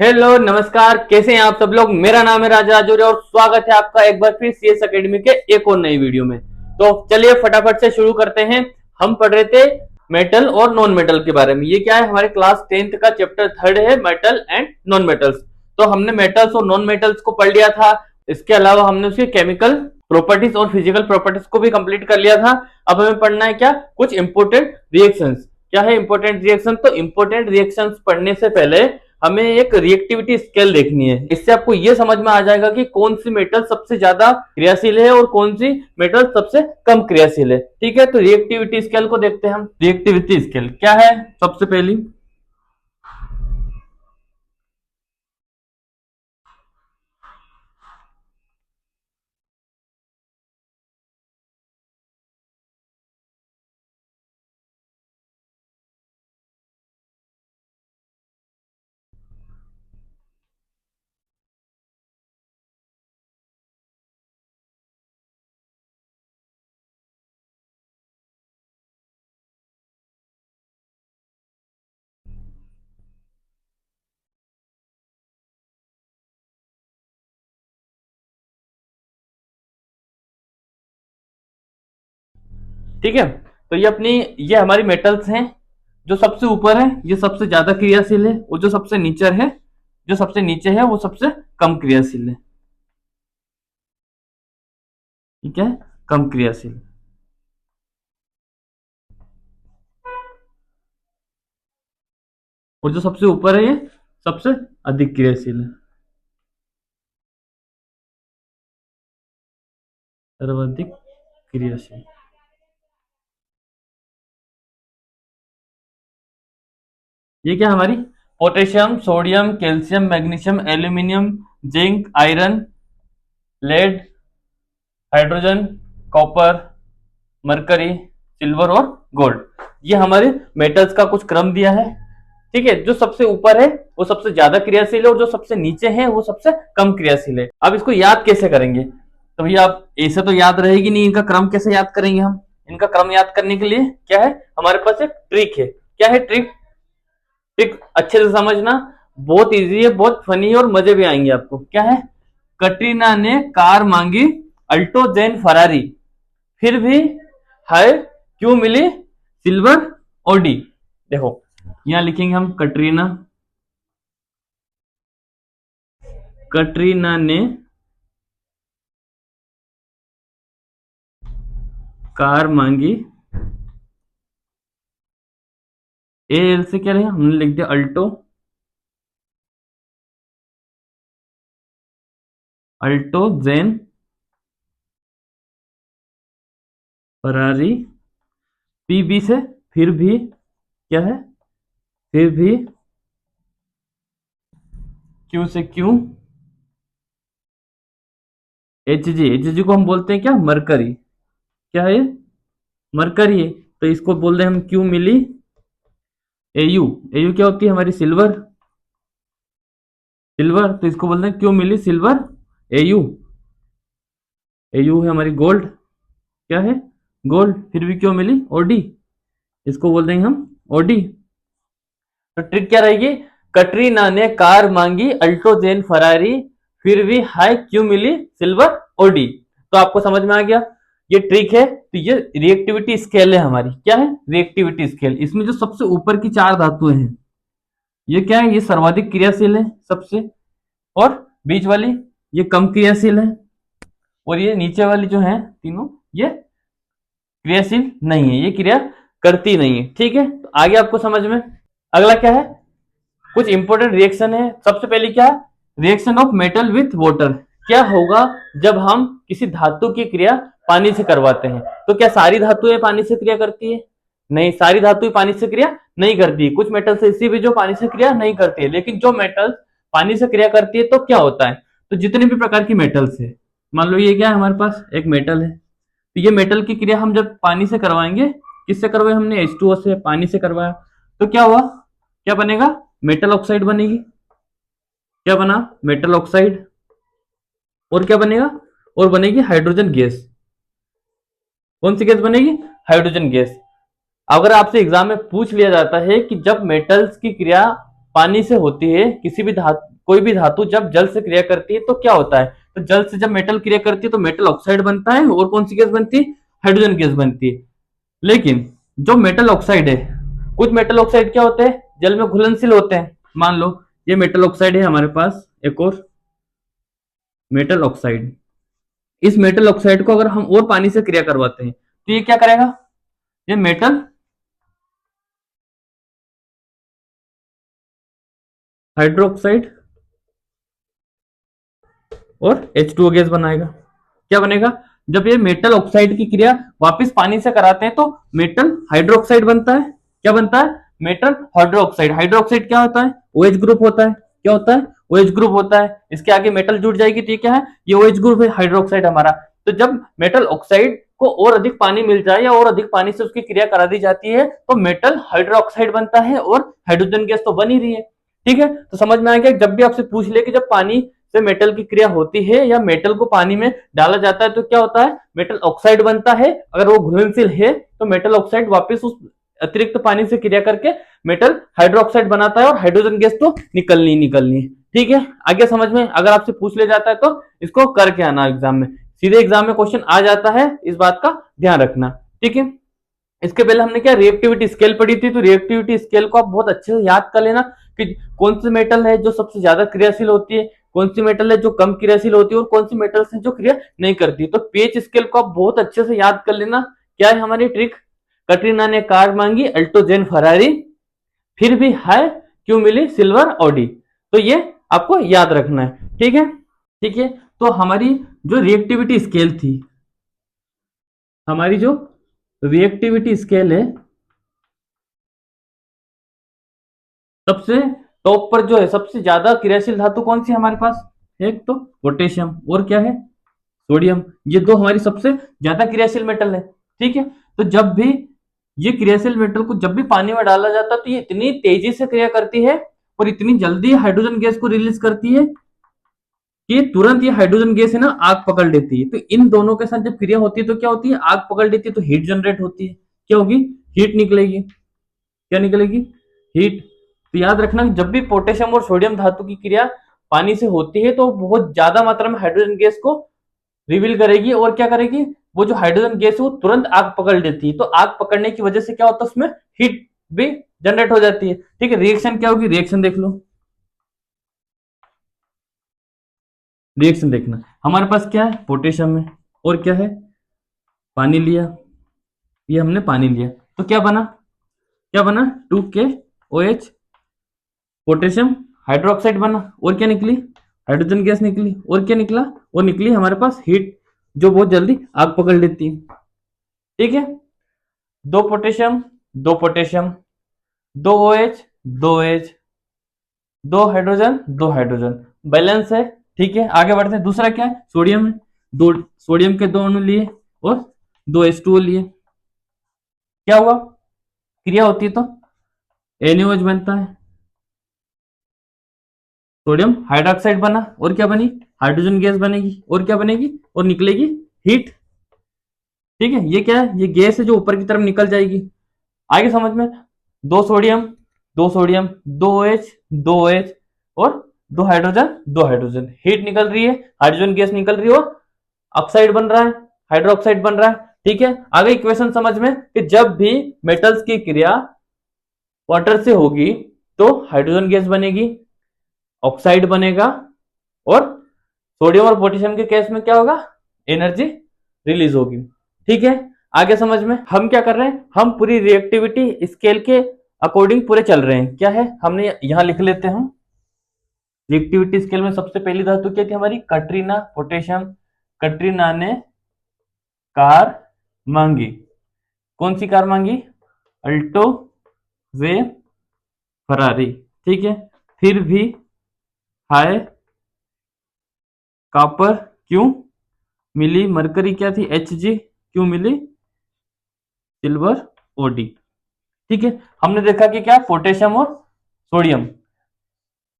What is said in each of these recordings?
Hello नमस्कार, कैसे हैं आप सब लोग। मेरा नाम है राजा राजौरी और स्वागत है आपका एक बार फिर सीएस एकेडमी के एक और नई वीडियो में। तो चलिए फटाफट से शुरू करते हैं। हम पढ़ रहे थे मेटल और नॉन मेटल के बारे में। ये क्या है, हमारे क्लास 10th का चैप्टर 3 है, मेटल एंड नॉन मेटल्स। तो हमने मेटल्स और नॉन मेटल्स को पढ़ लिया था। इसके अलावा हमने उसके केमिकल प्रॉपर्टीज और फिजिकल प्रॉपर्टीज को भी कंप्लीट कर लिया था। अब हमें पढ़ना है क्या, कुछ इंपोर्टेंट रिएक्शंस। क्या है इंपोर्टेंट रिएक्शन? तो इंपोर्टेंट रिएक्शंस पढ़ने से पहले हमें एक रिएक्टिविटी स्केल देखनी है। इससे आपको यह समझ में आ जाएगा कि कौन सी मेटल सबसे ज्यादा क्रियाशील है और कौन सी मेटल सबसे कम क्रियाशील है। ठीक है, तो रिएक्टिविटी स्केल को देखते हैं हम। रिएक्टिविटी स्केल क्या है? सबसे पहली, ठीक है। तो ये हमारी मेटल्स हैं। जो सबसे ऊपर है ये सबसे ज्यादा क्रियाशील है, और जो सबसे नीचे है, वो सबसे कम क्रियाशील है। ठीक है, कम क्रियाशील। और जो सबसे ऊपर है ये सबसे अधिक क्रियाशील है, सर्वाधिक क्रियाशील। ये क्या हमारी potassium, sodium, calcium, magnesium, aluminium, zinc, iron, lead, hydrogen, copper, mercury, silver और गोल्ड, ये हमारे मेटल्स का कुछ क्रम दिया है। ठीक है, जो सबसे ऊपर है वो सबसे ज्यादा क्रियाशील है, और जो सबसे नीचे है वो सबसे कम क्रियाशील है। अब इसको याद कैसे करेंगे? तो भैया आप ऐसे तो याद रहेगी नहीं, इनका क्रम कैसे याद करेंगे हम? इनका क्रम याद करने के लिए क्या है, हमारे पास एक ट्रिक है। क्या है ट्रिक? ट्रिक अच्छे से समझना, बहुत इजी है, बहुत फनी है और मजे भी आएंगे आपको। क्या है? कटरीना ने कार मांगी अल्टो जेन फरारी, फिर भी हाय क्यों मिली सिल्वर ओडी। देखो यहां लिखेंगे हम, कटरीना ने कार मांगी, ए एल से क्या रहेगा, हमने लिख दिया अल्टो, अल्टो जेन फरारी, पी बी से फिर भी क्या है, फिर भी क्यू से क्यू, एच जी को हम बोलते हैं क्या, मरकरी। क्या है ये? मरकरी है। तो इसको बोल रहे हैं हम क्यू मिली एयू। एयू क्या होती है हमारी, सिल्वर। सिल्वर, तो इसको बोलते हैं क्यू मिली सिल्वर एयू। एयू है हमारी गोल्ड। क्या है? गोल्ड। फिर भी क्यों मिली ओडी, इसको बोल देंगे हम ओडी। तो ट्रिक क्या रहेगी, कटरीना ने कार मांगी अल्टो जेन फरारी, फिर भी हाई क्यों मिली सिल्वर ओडी। तो आपको समझ में आ गया ये ट्रिक है। तो ये रिएक्टिविटी स्केल है हमारी। क्या है? Reactivity scale. इसमें जो सबसे ऊपर की चार धातुएं हैं ये क्या है, ये सर्वाधिक क्रियाशील है सबसे, और बीच वाली ये कम क्रियाशील है, और ये नीचे वाली जो है तीनों ये क्रियाशील नहीं है, ये क्रिया करती नहीं है। ठीक है, तो आगे आपको समझ में। अगला क्या है, कुछ इंपॉर्टेंट रिएक्शन है। सबसे पहले क्या है, reaction of metal with water. क्या होगा जब हम किसी धातु की क्रिया पानी से करवाते हैं? तो क्या सारी धातुएं पानी से क्रिया करती है? नहीं, सारी धातुएं पानी से क्रिया नहीं करती। कुछ मेटल्स ऐसी भी जो पानी से क्रिया नहीं करती है, लेकिन जो मेटल्स पानी से क्रिया करती है तो क्या होता है, तो जितने भी प्रकार की मेटल्स है, मान लो ये क्या है हमारे पास एक मेटल है, तो ये मेटल की क्रिया हम जब पानी से करवाएंगे, किससे करवाए हमने, H2O से, पानी से करवाया, तो क्या हुआ, क्या बनेगा, मेटल ऑक्साइड बनेगी। क्या बना, मेटल ऑक्साइड। और क्या बनेगा, और बनेगी हाइड्रोजन गैस। कौन सी गैस बनेगी, हाइड्रोजन गैस। अगर आपसे एग्जाम में पूछ लिया जाता है कि जब मेटल्स की क्रिया पानी से होती है, किसी भी धातु, कोई भी धातु जब जल से क्रिया करती है तो क्या होता है, तो जल से जब मेटल क्रिया करती है तो मेटल ऑक्साइड बनता है, और कौन सी गैस बनती है, हाइड्रोजन गैस बनती है। लेकिन जो मेटल ऑक्साइड है, कुछ मेटल ऑक्साइड क्या होते हैं, जल में घुलनशील होते हैं। मान लो ये मेटल ऑक्साइड है हमारे पास, एक और मेटल ऑक्साइड। इस मेटल ऑक्साइड को अगर हम और पानी से क्रिया करवाते हैं तो ये क्या करेगा, ये मेटल हाइड्रोक्साइड और H2O गैस बनाएगा। क्या बनेगा, जब ये मेटल ऑक्साइड की क्रिया वापस पानी से कराते हैं तो मेटल हाइड्रोक्साइड बनता है। क्या बनता है, मेटल हाइड्रोक्साइड। हाइड्रोक्साइड क्या होता है, OH ग्रुप होता है। क्या होता है, OH ग्रुप होता है। इसके आगे मेटल जुड़ जाएगी तो ये क्या है, ये OH ग्रुप है, हाइड्रोक्साइड हमारा। तो जब मेटल ऑक्साइड को और अधिक पानी मिल जाए या और अधिक पानी से उसकी क्रिया करा दी जाती है तो मेटल हाइड्रोक्साइड बनता है, और हाइड्रोजन गैस तो बन ही रही है। ठीक है, तो समझ में आ गया। जब भी आपसे पूछ ले कि जब पानी से मेटल की क्रिया होती है या मेटल को पानी में डाला जाता है तो क्या होता है, मेटल ऑक्साइड बनता है। अगर वो घुलनशील है तो मेटल ऑक्साइड वापस उस अतिरिक्त पानी से क्रिया करके मेटल हाइड्रोक्साइड बनाता है, और हाइड्रोजन गैस तो निकलनी निकलनी है। ठीक है, आगे समझ में। अगर आपसे पूछ ले जाता है तो इसको करके आना एग्जाम में, सीधे एग्जाम में क्वेश्चन आ जाता है, इस बात का ध्यान रखना। ठीक है, इसके पहले हमने क्या रिएक्टिविटी स्केल पढ़ी थी, तो रिएक्टिविटी स्केल को आप बहुत अच्छे से याद कर लेना कि कौन सी मेटल है जो सबसे ज्यादा क्रियाशील होती है, कौन सी मेटल है जो कम क्रियाशील होती है, और कौन सी मेटल्स है जो क्रिया नहीं करती। तो पेच स्केल को आप बहुत अच्छे से याद कर लेना। क्या है हमारी ट्रिक, कटरीना ने कार मांगी अल्टो जेन फरारी, फिर भी हाय क्यों मिली सिल्वर ऑडी। तो ये आपको याद रखना है। ठीक है, ठीक है। तो हमारी जो रिएक्टिविटी स्केल थी, हमारी जो रिएक्टिविटी स्केल है, सबसे टॉप पर जो है सबसे ज्यादा क्रियाशील धातु कौन सी है हमारे पास, एक तो पोटेशियम और क्या है सोडियम। ये दो हमारी सबसे ज्यादा क्रियाशील मेटल है। ठीक है, तो जब भी ये क्रियाशील मेटल को जब भी पानी में डाला जाता है तो ये इतनी तेजी से क्रिया करती है और इतनी जल्दी हाइड्रोजन गैस को रिलीज करती है कि तुरंत ये हाइड्रोजन गैस है ना आग पकड़ लेती है। तो इन दोनों के साथ जब क्रिया होती है तो क्या होती है, आग पकड़ लेती है, तो हीट जनरेट होती है। क्या होगी, हीट निकलेगी। क्या निकलेगी, हीट। तो याद रखना जब भी पोटेशियम और सोडियम धातु की क्रिया पानी से होती है तो बहुत ज्यादा मात्रा में हाइड्रोजन गैस को रिवील करेगी, और क्या करेगी, वो जो हाइड्रोजन गैस है वो तुरंत आग पकड़ लेती है। तो आग पकड़ने की वजह से क्या होता है, उसमें हीट भी जनरेट हो जाती है। ठीक है, रिएक्शन क्या होगी, रिएक्शन देख लो। रिएक्शन देखना, हमारे पास क्या है, पोटेशियम है और क्या है, पानी लिया। ये हमने पानी लिया तो क्या बना, क्या बना, 2KOH, पोटेशियम हाइड्रोक्साइड बना, और क्या निकली, हाइड्रोजन गैस निकली, और क्या निकला, और निकली हमारे पास हीट, जो बहुत जल्दी आग पकड़ लेती है। ठीक है, दो पोटेशियम, दो पोटेशियम, दो OH, दो OH, दो हाइड्रोजन, दो हाइड्रोजन, बैलेंस है। ठीक है, आगे बढ़ते हैं। दूसरा क्या है, सोडियम है, दो सोडियम के दो अणु लिए और दो H2O लिए। क्या हुआ, क्रिया होती है तो NaOH बनता है, सोडियम हाइड्रोक्साइड बना, और क्या बनी, हाइड्रोजन गैस बनेगी, और क्या बनेगी, और निकलेगी हीट। ठीक है, ये क्या है, ये गैस है जो ऊपर की तरफ निकल जाएगी। आगे समझ में, दो सोडियम, दो सोडियम, दो OH, दो OH और दो हाइड्रोजन, दो हाइड्रोजन, हीट निकल रही है, हाइड्रोजन गैस निकल रही है और ऑक्साइड बन रहा है, हाइड्रोक्साइड बन रहा है। ठीक है, आगे इक्वेशन समझ में कि जब भी मेटल्स की क्रिया वाटर से होगी तो हाइड्रोजन गैस बनेगी, ऑक्साइड बनेगा, और सोडियम और पोटेशियम के केस में क्या होगा, एनर्जी रिलीज होगी। ठीक है, आगे समझ में। हम क्या कर रहे हैं, हम पूरी रिएक्टिविटी स्केल के अकॉर्डिंग पूरे चल रहे हैं। क्या है, हमने यहां लिख लेते हैं। रिएक्टिविटी स्केल में सबसे पहली धातु क्या थी हमारी, कटरीना, पोटेशियम। कटरीना ने कार मांगी, कौन सी कार मांगी, अल्टो वे फरारी। ठीक है, फिर भी हाय कॉपर क्यों मिली, मरकरी क्या थी, Hg, क्यों मिली सिल्वर OD। ठीक है, हमने देखा कि क्या पोटेशियम और सोडियम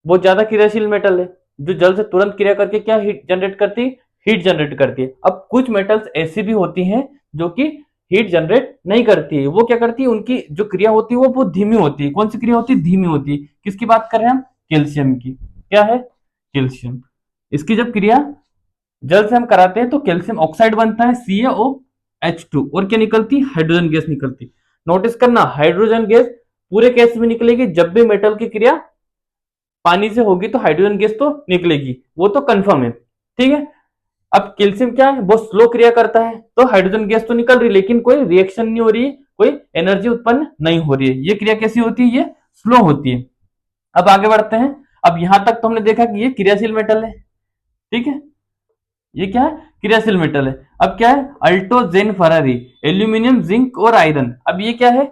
बहुत ज्यादा क्रियाशील मेटल है जो जल से तुरंत क्रिया करके क्या हीट जनरेट करती है, हीट जनरेट करती है। अब कुछ मेटल्स ऐसी भी होती हैं जो कि हीट जनरेट नहीं करती है। वो क्या करती है, उनकी जो क्रिया होती है वो बहुत धीमी होती है। कौन सी क्रिया होती है, धीमी होती है। किसकी बात कर रहे हैं हम, कैल्शियम की। क्या है, कैल्शियम। इसकी जब क्रिया जल से हम कराते हैं तो कैल्शियम ऑक्साइड बनता है CaOH2 और क्या निकलती, हाइड्रोजन गैस निकलती। नोटिस करना, हाइड्रोजन गैस पूरे केस में निकलेगी। जब भी मेटल की क्रिया पानी से होगी तो हाइड्रोजन गैस तो निकलेगी, वो तो कंफर्म है। ठीक है, अब कैल्शियम क्या है, बहुत स्लो क्रिया करता है, तो हाइड्रोजन गैस तो निकल रही है लेकिन कोई रिएक्शन नहीं हो रही है, कोई एनर्जी उत्पन्न नहीं हो रही है। ये क्रिया कैसी होती है, ये स्लो होती है। अब आगे बढ़ते हैं। अब यहां तक तो हमने देखा कि ये क्रियाशील मेटल है। ठीक है, ये क्या है, क्रियाशील मेटल है। अब क्या है, अल्टो जेन फरारी, एल्यूमिनियम जिंक और आयरन। अब ये क्या है,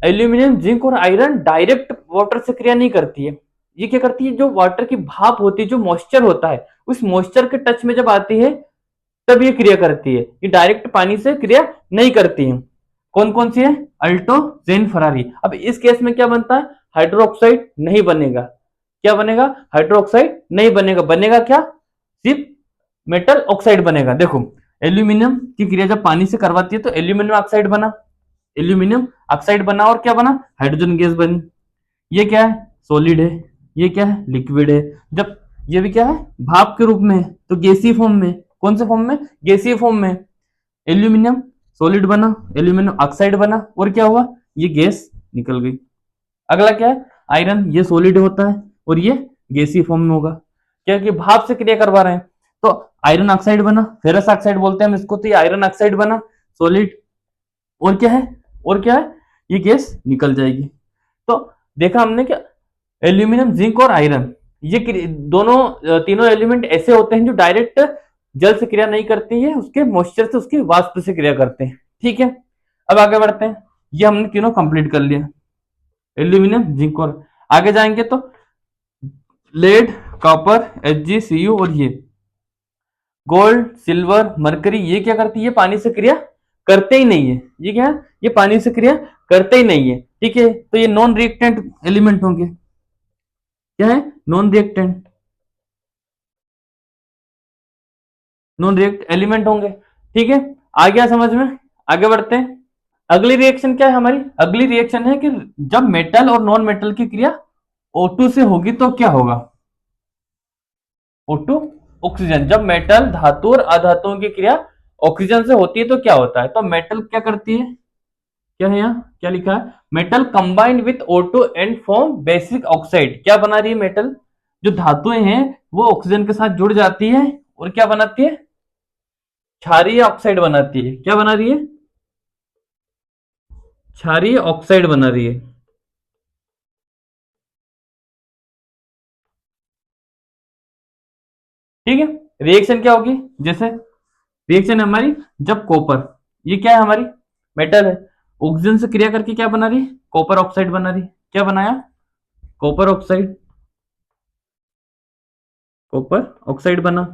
एल्यूमिनियम जिंक और आयरन डायरेक्ट वाटर से क्रिया नहीं करती है। ये क्या करती है, जो वाटर की भाप होती है, जो मॉइस्चर होता है, उस मॉइस्चर के टच में जब आती है तब ये क्रिया करती है। ये डायरेक्ट पानी से क्रिया नहीं करती है। कौन कौन सी है, अल्टो जेन फरारी। अब इस केस में क्या बनता है, हाइड्रोक्साइड नहीं बनेगा। क्या बनेगा, हाइड्रोक्साइड नहीं बनेगा। बनेगा क्या, सिर्फ मेटल ऑक्साइड बनेगा। देखो, एल्यूमिनियम की क्रिया जब पानी से करवाती है तो एल्यूमिनियम ऑक्साइड बना, एल्यूमिनियम ऑक्साइड बना और क्या बना, हाइड्रोजन गैस बनी। ये क्या है, सॉलिड है। ये क्या है, लिक्विड है। जब ये भी क्या है, भाप के रूप में है तो गैसीय फॉर्म में। कौन से फॉर्म में, गैसीय फॉर्म में। एल्यूमिनियम सॉलिड बना, एल्यूमिनियम ऑक्साइड बना और क्या हुआ, ये गैस निकल गई। अगला क्या है, आयरन। ये सॉलिड होता है और ये गैसीय फॉर्म में होगा, क्या कि भाप से क्रिया करवा रहे हैं। तो आयरन ऑक्साइड बना, फेरस ऑक्साइड बोलते हैं हम इसको, तो ये आयरन ऑक्साइड बना, सॉलिड। और क्या है, और क्या है, ये गैस निकल जाएगी। तो देखा हमने क्या, एल्यूमिनियम जिंक और आयरन, ये दोनों तीनों एलिमेंट ऐसे होते हैं जो डायरेक्ट जल से क्रिया नहीं करती है, उसके मॉइस्चर से, उसकी वाष्प से क्रिया करते हैं। ठीक है, अब आगे बढ़ते हैं। ये हमने तीनों कंप्लीट कर लिया, एल्यूमिनियम जिंक और। आगे जाएंगे तो लेड, कॉपर, HgCu और ये गोल्ड, सिल्वर, मरकरी, ये क्या करती है, पानी से क्रिया करते ही नहीं है। ये क्या है, ये पानी से क्रिया करते ही नहीं है। ठीक है, तो ये नॉन रिएक्टेंट एलिमेंट होंगे। क्या है, non reactant, non react element होंगे। ठीक है, आ गया समझ में। आगे बढ़ते हैं। अगली रिएक्शन क्या है हमारी, अगली रिएक्शन है कि जब मेटल और नॉन मेटल की क्रिया O2 से होगी तो क्या होगा, O2 ऑक्सीजन। जब मेटल, धातु और अधातुओं की क्रिया ऑक्सीजन से होती है तो क्या होता है, तो मेटल क्या करती है, क्या है यहाँ, क्या लिखा है, metal combined with O2 and form basic oxide. क्या बना रही है मेटल, जो धातुएं हैं वो ऑक्सीजन के साथ जुड़ जाती है और क्या बनाती है, क्षारीय ऑक्साइड बनाती है। क्या बना रही है, क्षारीय ऑक्साइड बना रही है। ठीक है, रिएक्शन क्या होगी, जैसे रिएक्शन है हमारी, जब कॉपर, ये क्या है हमारी, मेटल है, ऑक्सीजन से क्रिया करके क्या बना रही है, कॉपर ऑक्साइड बना रही है। क्या बनाया, कॉपर ऑक्साइड, कॉपर ऑक्साइड बना।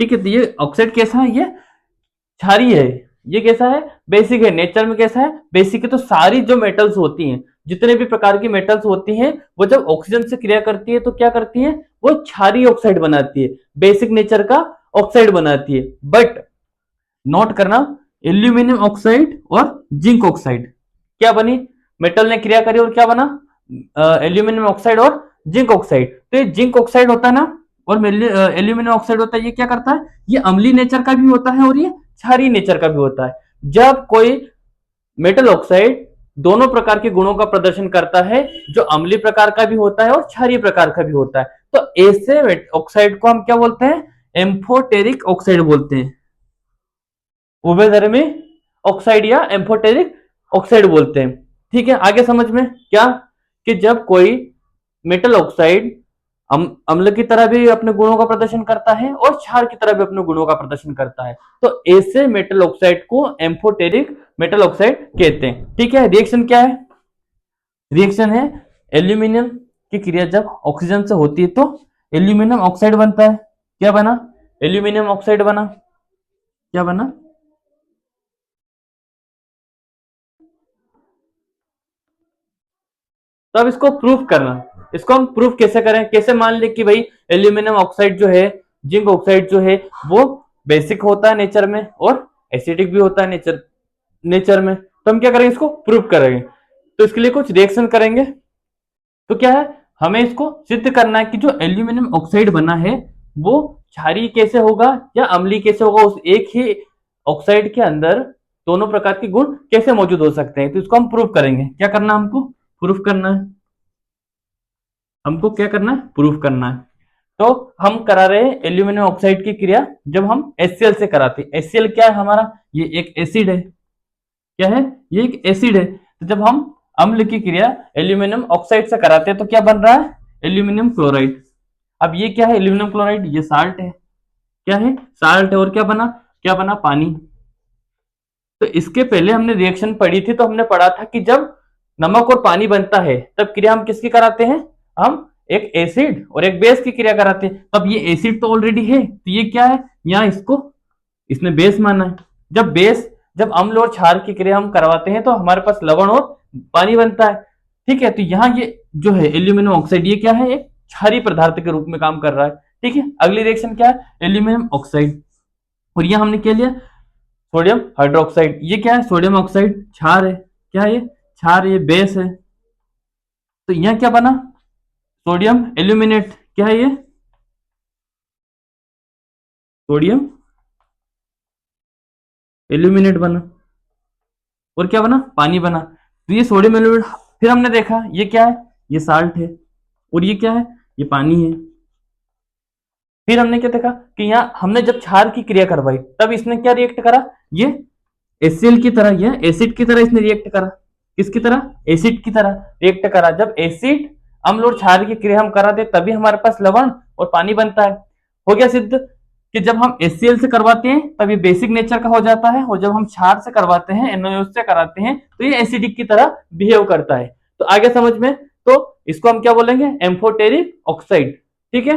ठीक है, तो ये ऑक्साइड कैसा है, ये क्षारीय है। ये कैसा है, बेसिक है। नेचर में कैसा है, बेसिक है। तो सारी जो मेटल्स होती हैं, जितने भी प्रकार की मेटल्स होती हैं, वो जब ऑक्सीजन से क्रिया करती है तो क्या करती है, वो क्षारीय ऑक्साइड बनाती है, बेसिक नेचर का ऑक्साइड बनाती है। बट नोट करना, एल्यूमिनियम ऑक्साइड और जिंक ऑक्साइड क्या बनी, मेटल ने क्रिया करी और क्या बना, एल्यूमिनियम ऑक्साइड और जिंक ऑक्साइड। तो ये जिंक ऑक्साइड होता है ना, और एल्यूमिनियम ऑक्साइड होता है, ये क्या करता है, ये अम्लीय नेचर का भी होता है और ये क्षारीय नेचर का भी होता है। जब कोई मेटल ऑक्साइड दोनों प्रकार के गुणों का प्रदर्शन करता है, जो अम्लीय प्रकार का भी होता है और क्षारीय प्रकार का भी होता है, तो ऐसे ऑक्साइड को हम क्या बोलते हैं, एम्फोटेरिक ऑक्साइड बोलते हैं। उभयधर्मी ऑक्साइड या एम्फोटेरिक ऑक्साइड बोलते हैं। ठीक है, आगे समझ में क्या, कि जब कोई मेटल ऑक्साइड अम्ल की तरह भी अपने गुणों का प्रदर्शन करता है और क्षार की तरह भी अपने गुणों का प्रदर्शन करता है, तो ऐसे मेटल ऑक्साइड को एम्फोटेरिक मेटल ऑक्साइड कहते हैं। ठीक है, रिएक्शन क्या है, रिएक्शन है एल्यूमिनियम की क्रिया जब ऑक्सीजन से होती है तो एल्यूमिनियम ऑक्साइड बनता है। क्या बना, एल्यूमिनियम ऑक्साइड बना। क्या बना, तो अब इसको प्रूफ करना, इसको हम प्रूफ कैसे करें, कैसे मान ले कि भाई एल्यूमिनियम ऑक्साइड जो है, जिंक ऑक्साइड जो है, वो बेसिक होता है नेचर में और एसिडिक भी होता है नेचर में। तो हम क्या करेंगे, इसको प्रूव करेंगे। तो इसके लिए कुछ रिएक्शन करेंगे। तो क्या है, हमें इसको सिद्ध करना है कि जो एल्यूमिनियम ऑक्साइड बना है वो क्षारीय कैसे होगा या अम्लीय कैसे होगा, उस एक ही ऑक्साइड के अंदर दोनों प्रकार के गुण कैसे मौजूद हो सकते हैं। तो इसको हम प्रूव करेंगे। क्या करना है हमको, प्रूफ करना है। हमको क्या करना है, प्रूफ करना है। तो हम करा रहे हैं एल्यूमिनियम ऑक्साइड की क्रिया जब हम HCl से कराते हैं। HCl क्या है हमारा, ये एक एसिड है। क्या है, ये एक एसिड है। तो जब हम अम्ल की क्रिया एल्यूमिनियम ऑक्साइड से कराते हैं तो क्या बन रहा है, एल्यूमिनियम क्लोराइड। अब ये क्या है, एल्यूमिनियम क्लोराइड, ये साल्ट है। क्या है, साल्ट है। और क्या बना, पानी। तो इसके पहले हमने रिएक्शन पढ़ी थी, तो हमने पढ़ा था कि जब नमक और पानी बनता है तब क्रिया हम किसकी कराते हैं, हम एक एसिड और एक बेस की क्रिया कराते हैं। तब ये एसिड तो ऑलरेडी है, तो ये क्या है, यहाँ इसको इसने बेस माना है। जब अम्ल और क्षार की क्रिया हम करवाते हैं तो हमारे पास लवण और पानी बनता है। ठीक है, तो यहाँ ये जो है एल्यूमिनियम ऑक्साइड, ये क्या है, एक क्षारीय पदार्थ के रूप में काम कर रहा है। ठीक है, अगली रिएक्शन क्या है, एल्यूमिनियम ऑक्साइड। और यहाँ हमने क्या लिया, सोडियम हाइड्रोक्साइड। ये क्या है, सोडियम ऑक्साइड, क्षार है। क्या है, ये क्षार, ये बेस है। तो यहाँ क्या बना, सोडियम एल्यूमिनेट। क्या है, ये सोडियम एल्यूमिनेट बना। और क्या बना, पानी बना। तो ये सोडियम एल्यूमिनेट। फिर हमने देखा ये क्या है, ये साल्ट है। और ये क्या है, ये पानी है। फिर हमने क्या देखा कि यहाँ हमने जब क्षार की क्रिया करवाई तब इसने क्या रिएक्ट करा, ये HCl की तरह, ये एसिड की तरह इसने रिएक्ट करा। किसकी तरह, एसिड की तरह रिएक्ट करा। जब एसिड अम्ल और क्षार की क्रिया हम करा दे तभी हमारे पास लवण और पानी बनता है। हो गया सिद्ध कि जब हम HCl से करवाते हैं तब ये बेसिक नेचर का हो जाता है, और जब हम क्षार से करवाते हैं, NaOH से कराते हैं, तो ये एसिडिक की तरह बिहेव करता है। तो आगे समझ में, तो इसको हम क्या बोलेंगे, एम्फोटेरिक ऑक्साइड। ठीक है,